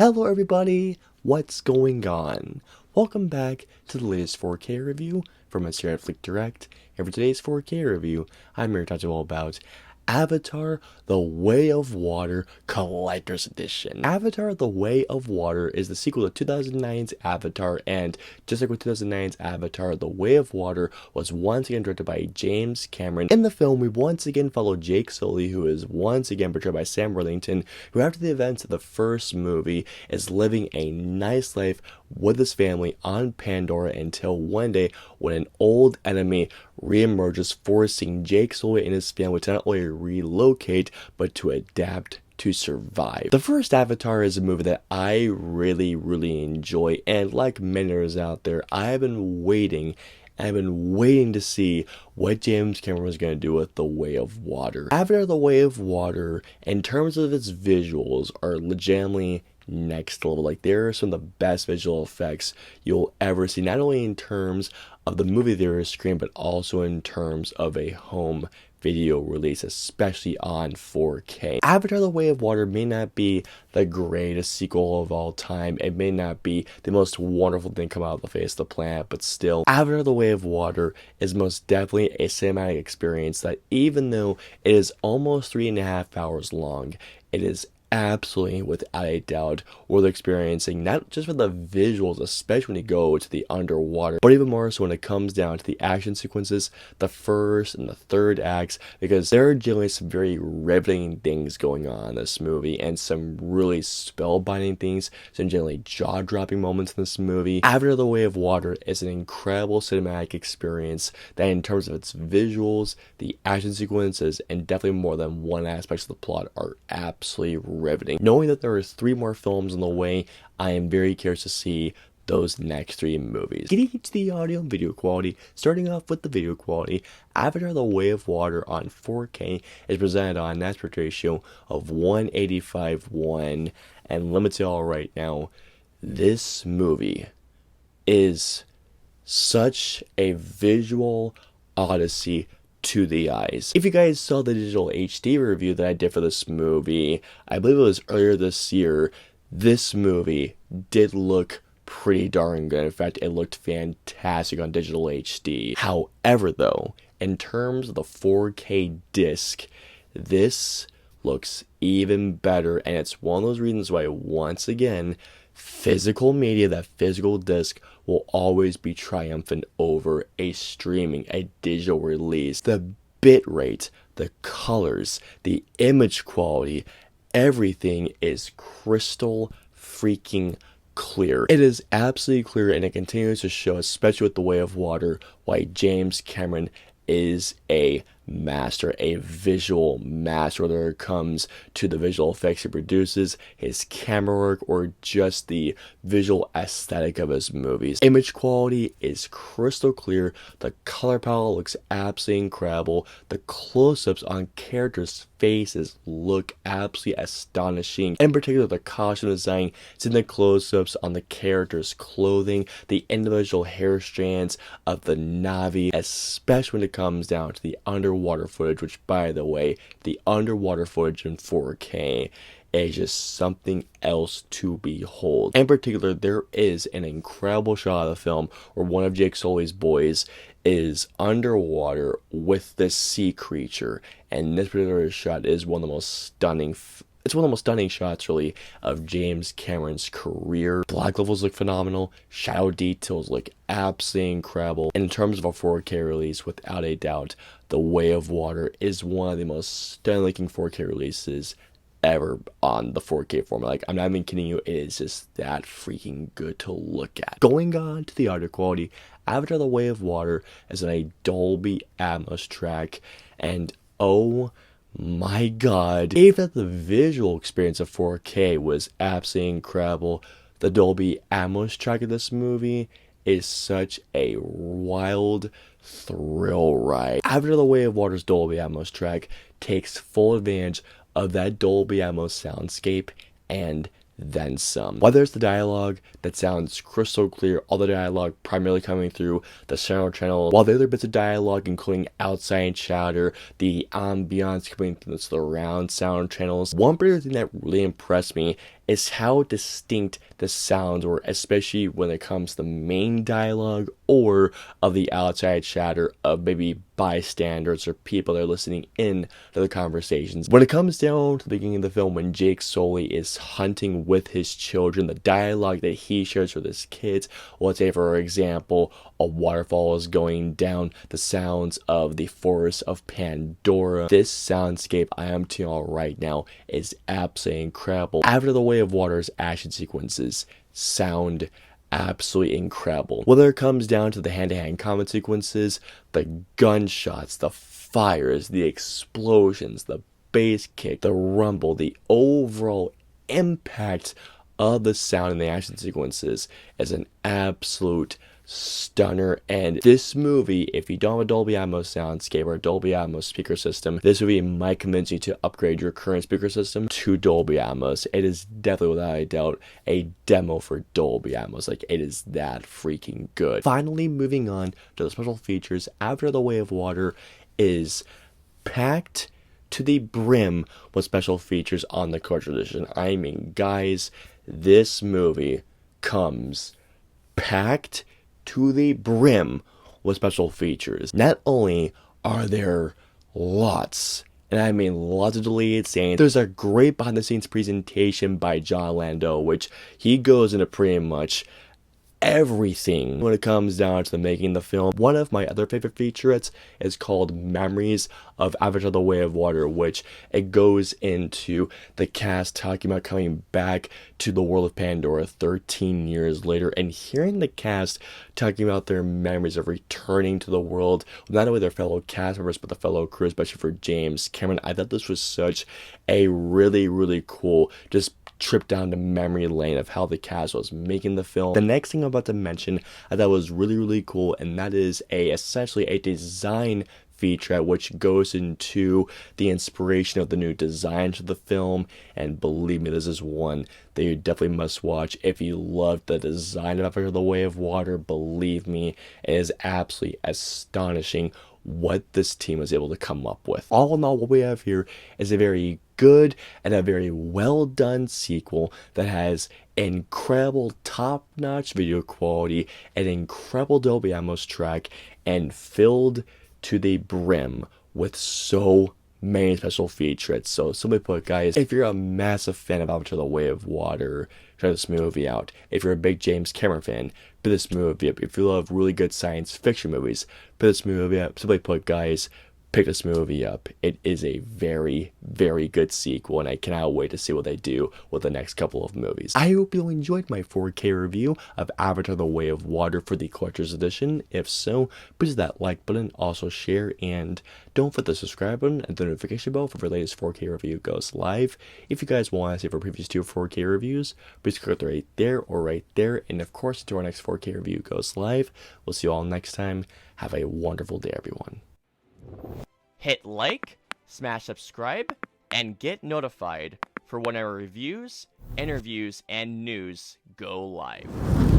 Hello everybody, what's going on? Welcome back to the latest 4K review from us here at Flick Direct. And for today's 4K review, I'm here to talk all about Avatar: The Way of Water Collector's Edition. Avatar: The Way of Water is the sequel to 2009's Avatar, and just like with 2009's Avatar, The Way of Water was once again directed by James Cameron. In the film, we once again follow Jake Sully, who is once again portrayed by Sam Worthington, who after the events of the first movie is living a nice life with his family on Pandora until one day when an old enemy reemerges, forcing Jake Sully and his family to not only relocate but to adapt to survive. The first Avatar is a movie that I really enjoy, and like many others out there, I've been waiting to see what James Cameron was going to do with The Way of Water. Avatar: The Way of Water, in terms of its visuals, are legitimately next level. Like, there are some of the best visual effects you'll ever see, not only in terms of the movie theater screen, but also in terms of a home video release, especially on 4K. Avatar: The Way of Water may not be the greatest sequel of all time. It may not be the most wonderful thing come out of the face of the planet, but still, Avatar: The Way of Water is most definitely a cinematic experience that, even though it is almost 3.5 hours long, it is absolutely, without a doubt, worth experiencing, not just for the visuals, especially when you go to the underwater, but even more so when it comes down to the action sequences, the first and the third acts, because there are generally some very riveting things going on in this movie, and some really spellbinding things, some generally jaw-dropping moments in this movie. Avatar: The Way of Water is an incredible cinematic experience that, in terms of its visuals, the action sequences, and definitely more than one aspect of the plot, are absolutely riveting. Knowing that there are 3 more films on the way, I am very curious to see those next 3 movies. Getting into the audio and video quality, starting off with the video quality, Avatar: The Way of Water on 4K is presented on an aspect ratio of 185:1, and let me tell you right now, this movie is such a visual odyssey to the eyes. If you guys saw the digital HD review that I did for this movie, I believe it was earlier this year, this movie did look pretty darn good. In fact, it looked fantastic on digital HD. However, though, in terms of the 4K disc, this looks even better, and it's one of those reasons why, once again, physical media, that physical disc, will always be triumphant over a streaming, a digital release. The bitrate, the colors, the image quality, everything is crystal freaking clear. It is absolutely clear, and it continues to show, especially with The Way of Water, why James Cameron is a master, a visual master, whether it comes to the visual effects he produces, his camera work, or just the visual aesthetic of his movies. Image quality is crystal clear, the color palette looks absolutely incredible, the close-ups on characters' faces look absolutely astonishing. In particular, the costume design, seeing the close-ups on the characters' clothing, the individual hair strands of the Na'vi, especially when it comes down to the underwater footage, which, by the way, the underwater footage in 4K is just something else to behold. In particular, there is an incredible shot of the film where one of Jake Sully's boys is underwater with this sea creature, and this particular shot is one of the most stunning it's one of the most stunning shots, really, of James Cameron's career. Black levels look phenomenal. Shadow details look absolutely incredible. And in terms of a 4K release, without a doubt, The Way of Water is one of the most stunning-looking 4K releases ever on the 4K format. Like, I'm not even kidding you, it is just that freaking good to look at. Going on to the audio quality, Avatar: The Way of Water is on a Dolby Atmos track, and oh my god, even the visual experience of 4K was absolutely incredible. The Dolby Atmos track of this movie is such a wild thrill ride. Avatar: The Way of Water's Dolby Atmos track takes full advantage of that Dolby Atmos soundscape and then some. Whether it's the dialogue that sounds crystal clear, all the dialogue primarily coming through the sound channel, while the other bits of dialogue, including outside chatter, the ambiance coming through the surround sound channels. One particular thing that really impressed me is how distinct the sounds were, especially when it comes to the main dialogue or of the outside chatter of maybe bystanders or people that are listening in to the conversations. When it comes down to the beginning of the film, when Jake Sully is hunting with his children, the dialogue that he shares with his kids, let's say for example, a waterfall is going down, the sounds of the forest of Pandora. This soundscape I am telling you all right now is absolutely incredible. After the Way of Water's action sequences sound absolutely incredible. Whether it comes down to the hand-to-hand combat sequences, the gunshots, the fires, the explosions, the bass kick, the rumble, the overall impact of the sound in the action sequences is an absolute stunner. And this movie, if you don't have a Dolby Atmos soundscape or a Dolby Atmos speaker system, this movie might convince you to upgrade your current speaker system to Dolby Atmos. It is definitely, without a doubt, a demo for Dolby Atmos. Like, it is that freaking good. Finally, moving on to the special features, After the Way of Water is packed to the brim with special features on the collector's edition. I mean, guys, this movie comes packed to the brim with special features. Not only are there lots, and I mean lots of deleted scenes, there's a great behind the scenes presentation by John Lando, which he goes into pretty much everything when it comes down to the making of the film. One of my other favorite featurettes is called Memories of Avatar: The Way of Water, which it goes into the cast talking about coming back to the world of Pandora 13 years later, and hearing the cast talking about their memories of returning to the world, not only their fellow cast members but the fellow crew, especially for James Cameron. I thought this was such a really cool just trip down to memory lane of how the cast was making the film. The next thing I'm about to mention I thought was really cool, and that is essentially a design feature which goes into the inspiration of the new designs of the film. And believe me, this is one that you definitely must watch if you love the design of Avatar: The Way of Water. Believe me, it is absolutely astonishing what this team was able to come up with. All in all, what we have here is a very good and a very well done sequel that has incredible top-notch video quality, an incredible Dolby Atmos track, and filled to the brim with so many special features. So simply put, guys, if you're a massive fan of Avatar: The Way of Water, try this movie out. If you're a big James Cameron fan, pick this movie up. If you love really good science fiction movies, pick this movie up. Simply put, guys, pick this movie up. It is a very good sequel, and I cannot wait to see what they do with the next couple of movies. I hope you enjoyed my 4K review of Avatar: The Way of Water for the collector's edition. If so, please hit that like button, also share, and don't forget the subscribe button and the notification bell for the latest 4K review goes live. If you guys want to see for previous 2 4K reviews, please click right there or right there. And of course, until our next 4K review goes live, we'll see you all next time. Have a wonderful day, everyone. Hit like, smash subscribe, and get notified for when our reviews, interviews, and news go live.